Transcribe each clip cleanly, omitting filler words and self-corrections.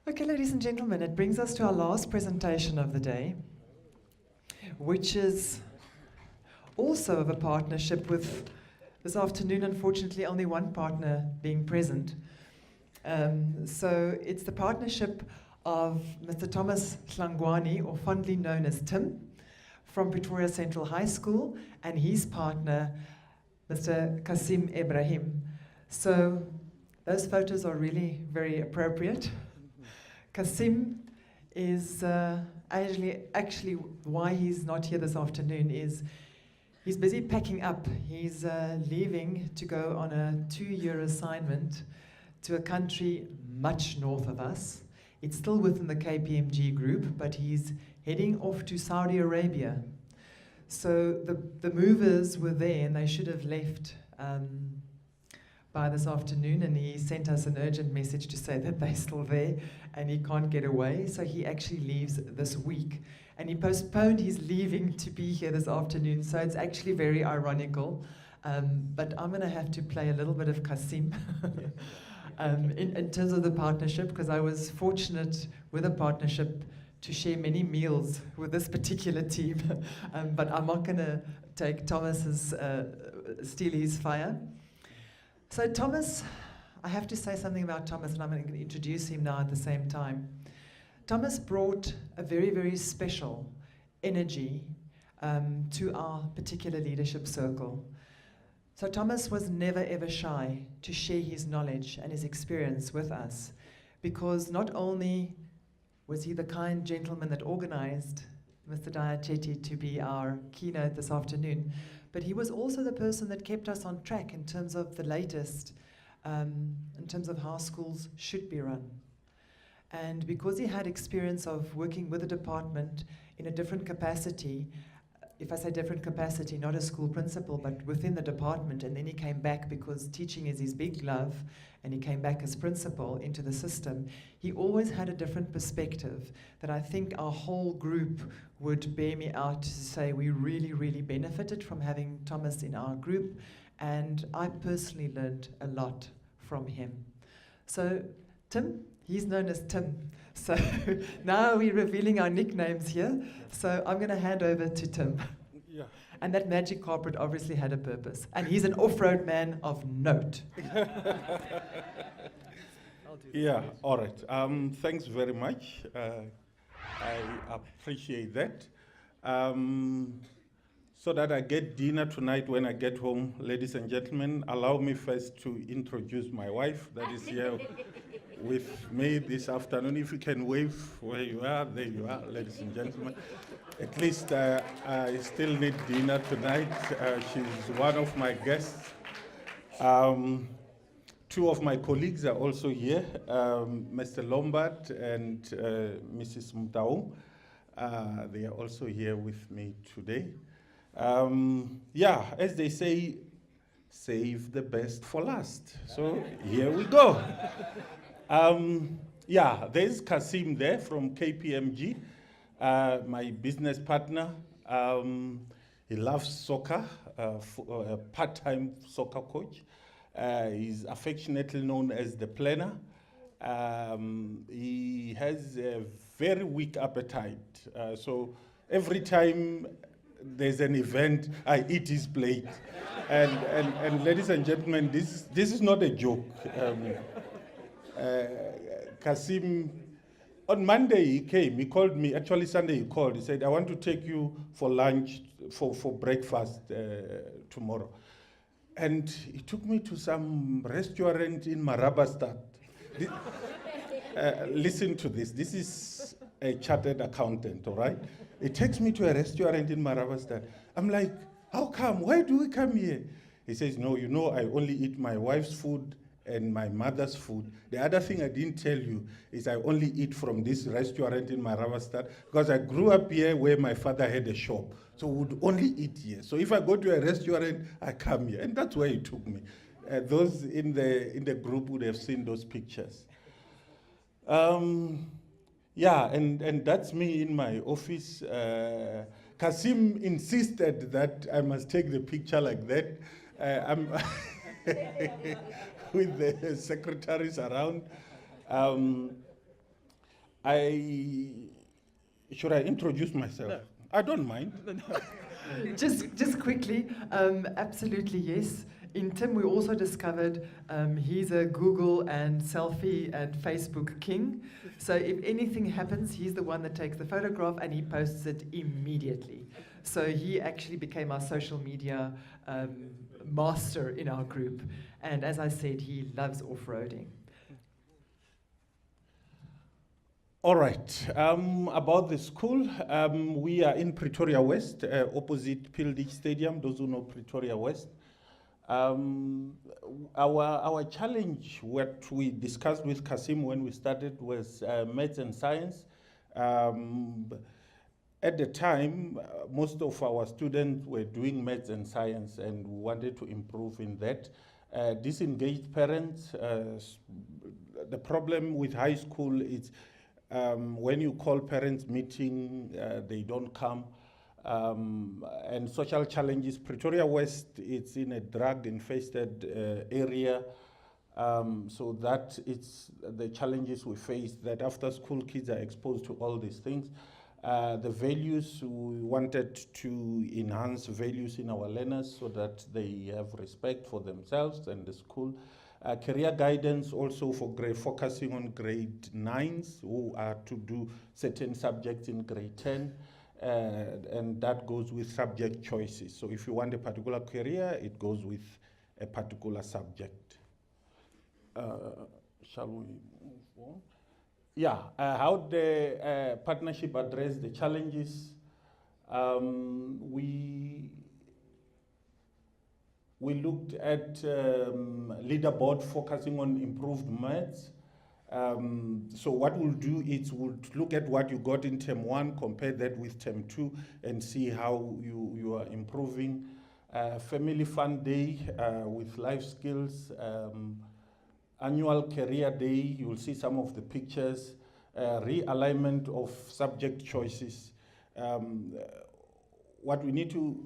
Okay, ladies and gentlemen, it brings us to our last presentation of the day, which is also of a partnership with, this afternoon, unfortunately, only one partner being present. So it's the partnership of Mr. Thomas Hlangwani, or fondly known as Tim, from Pretoria Central High School, and his partner, Mr. Kasim Ibrahim. So those photos are really very appropriate. Kasim is actually why he's not here this afternoon is he's busy packing up. He's leaving to go on a 2-year assignment to a country much north of us. It's still within the KPMG group, but he's heading off to Saudi Arabia. So the movers were there and they should have left by this afternoon, and he sent us an urgent message to say that they're still there and he can't get away, so he actually leaves this week. And he postponed his leaving to be here this afternoon, so it's actually very ironical. But I'm going to have to play a little bit of Kasim in terms of the partnership, because I was fortunate with a partnership to share many meals with this particular team. But I'm not going to take Thomas's, steal his fire. So Thomas, I have to say something about Thomas, and I'm going to introduce him now at the same time. Thomas brought a very, very special energy to our particular leadership circle. So Thomas was never ever shy to share his knowledge and his experience with us, because not only was he the kind gentleman that organized Mr. Diachetti to be our keynote this afternoon, but he was also the person that kept us on track in terms of the latest, in terms of how schools should be run. And because he had experience of working with a department in a different capacity, if I say different capacity, not as school principal, but within the department, and then he came back because teaching is his big love, and he came back as principal into the system, he always had a different perspective that I think our whole group would bear me out to say we really, really benefited from having Thomas in our group, and I personally learned a lot from him. So Tim, he's known as Tim. So now we're revealing our nicknames here. So I'm going to hand over to Tim. Yeah. And that magic carpet obviously had a purpose. And he's an off-road man of note. Yeah, all right. Thanks very much. I appreciate that. So that I get dinner tonight when I get home, ladies and gentlemen, allow me first to introduce my wife that is here with me this afternoon. If you can wave where you are, there you are, ladies and gentlemen. At least I still need dinner tonight. She's one of my guests. Two of my colleagues are also here, Mr. Lombard and Mrs. Mtau. They are also here with me today. Yeah, as they say, save the best for last. So here we go. Yeah, there's Kasim there from KPMG, my business partner. He loves soccer, a part-time soccer coach. He's affectionately known as the planner. He has a very weak appetite. So every time there's an event, I eat his plate. And ladies and gentlemen, this is not a joke. Kasim, on Monday he came, he called me, actually Sunday he called, he said, I want to take you for lunch, for breakfast tomorrow. And he took me to some restaurant in Marabastad. Listen to this, this is a chartered accountant, all right? He takes me to a restaurant in Marabastad. I'm like, how come? Why do we come here? He says, no, you know, I only eat my wife's food and my mother's food. The other thing I didn't tell you is I only eat from this restaurant in Marabastad because I grew up here where my father had a shop. So we would only eat here. So if I go to a restaurant, I come here. And that's where he took me. Those in the group would have seen those pictures. Yeah, and that's me in my office. Kasim insisted that I must take the picture like that. I'm with the secretaries around. Should I introduce myself? No. I don't mind. Just quickly, absolutely yes. In Tim, we also discovered he's a Google and selfie and Facebook king. So if anything happens, he's the one that takes the photograph and he posts it immediately. So he actually became our social media master in our group. And as I said, he loves off-roading. All right. About the school, we are in Pretoria West, opposite Pilditch Stadium, those who know Pretoria West. Our challenge, what we discussed with Kasim when we started, was maths and science. At the time, most of our students were doing maths and science, and we wanted to improve in that. Disengaged parents, the problem with high school is when you call parents meeting, they don't come. And social challenges. Pretoria West, it's in a drug-infested area. So that it's the challenges we face, that after school kids are exposed to all these things. The values, we wanted to enhance values in our learners so that they have respect for themselves and the school. Career guidance also for focusing on grade 9s who are to do certain subjects in grade 10. And that goes with subject choices. So if you want a particular career, it goes with a particular subject. Shall we move on? Yeah, how the partnership address the challenges. We looked at leaderboard focusing on improved maths. So what we'll do is we'll look at what you got in term 1, compare that with term 2, and see how you are improving. Family fun day with life skills. Annual career day, you'll see some of the pictures. Realignment of subject choices. What we need to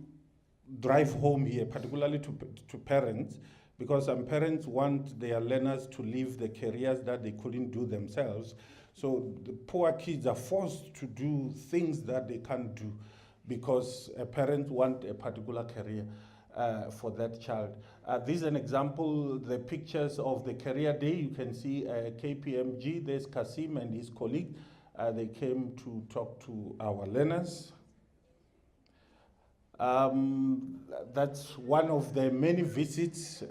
drive home here, particularly to parents, because some parents want their learners to leave the careers that they couldn't do themselves. So the poor kids are forced to do things that they can't do because parents want a particular career for that child. This is an example, the pictures of the career day. You can see KPMG, there's Kasim and his colleague. They came to talk to our learners. That's one of the many visits.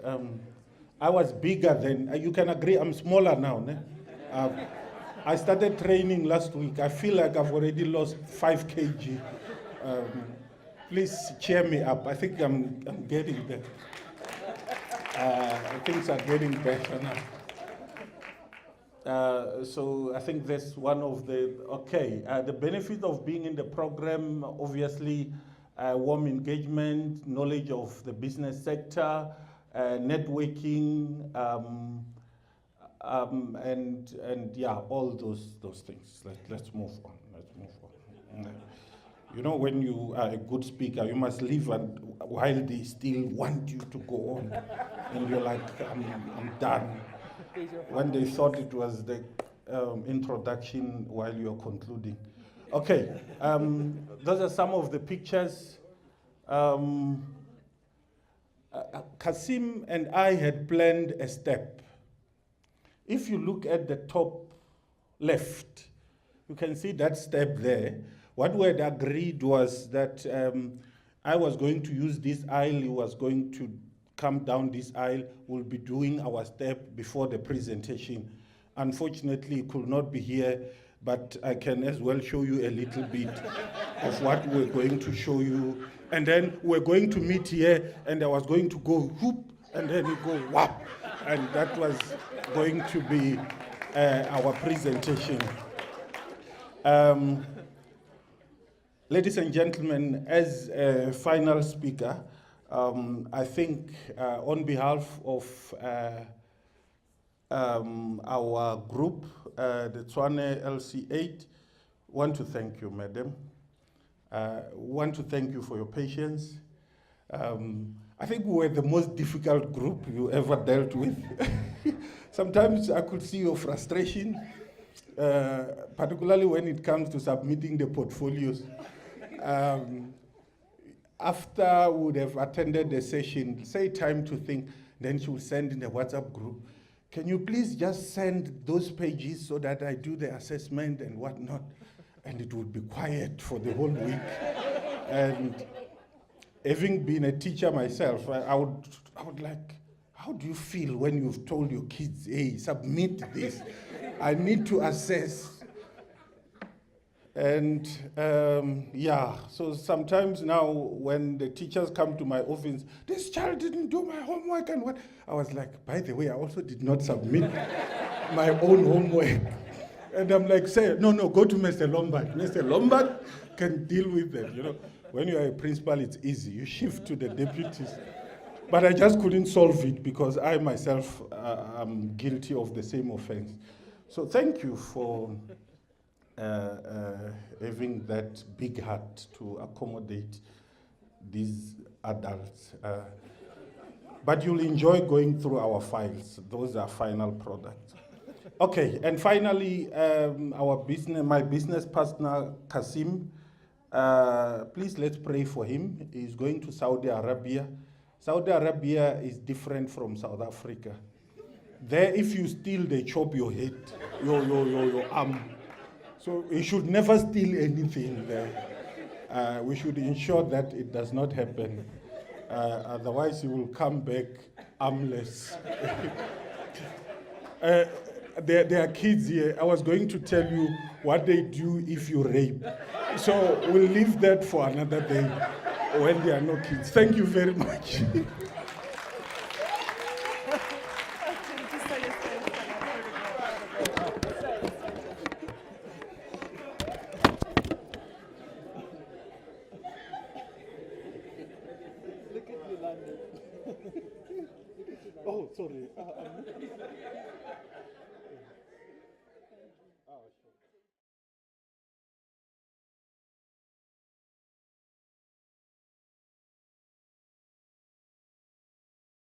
I was bigger then. You can agree, I'm smaller now. Ne? I started training last week. I feel like I've already lost 5 kg. Please cheer me up. I think I'm getting there. Things are getting better now. So I think that's one of the, the benefit of being in the program, obviously, warm engagement, knowledge of the business sector, networking, and yeah, all those things. Let's move on. Let's move on. You know, when you are a good speaker, you must leave and while they still want you to go on, and you're like, I'm done. When they thought it was the introduction while you're concluding. Okay, those are some of the pictures. Kasim and I had planned a step. If you look at the top left, you can see that step there. What we had agreed was that I was going to use this aisle, he was going to come down this aisle, we'll be doing our step before the presentation. Unfortunately, he could not be here, but I can as well show you a little bit of what we're going to show you. And then we're going to meet here, and I was going to go whoop, and then you go whap. And that was going to be our presentation. Ladies and gentlemen, as a final speaker, I think on behalf of our group, the Tshwane LC8, want to thank you, madam. Want to thank you for your patience. I think we were the most difficult group you ever dealt with. Sometimes I could see your frustration. particularly when it comes to submitting the portfolios. After we would have attended the session, say time to think, then she will send in the WhatsApp group, can you please just send those pages so that I do the assessment and whatnot? And it would be quiet for the whole week. And having been a teacher myself, I would like, how do you feel when you've told your kids, hey, submit this, I need to assess. And yeah, so sometimes now when the teachers come to my office, this child didn't do my homework and what? I was like, by the way, I also did not submit my own homework. And I'm like, say, no, go to Mr. Lombard. Mr. Lombard can deal with them, you know. When you are a principal, it's easy. You shift to the deputies. But I just couldn't solve it because I myself am guilty of the same offense. So thank you for having that big heart to accommodate these adults. But you'll enjoy going through our files. Those are final products. Okay, and finally, my business partner, Kasim. Please let's pray for him. He's going to Saudi Arabia. Saudi Arabia is different from South Africa. There, if you steal, they chop your head, your arm. So you should never steal anything there. We should ensure that it does not happen. Otherwise, you will come back armless. There are kids here. I was going to tell you what they do if you rape. So we'll leave that for another day when there are no kids. Thank you very much. Oh, sorry.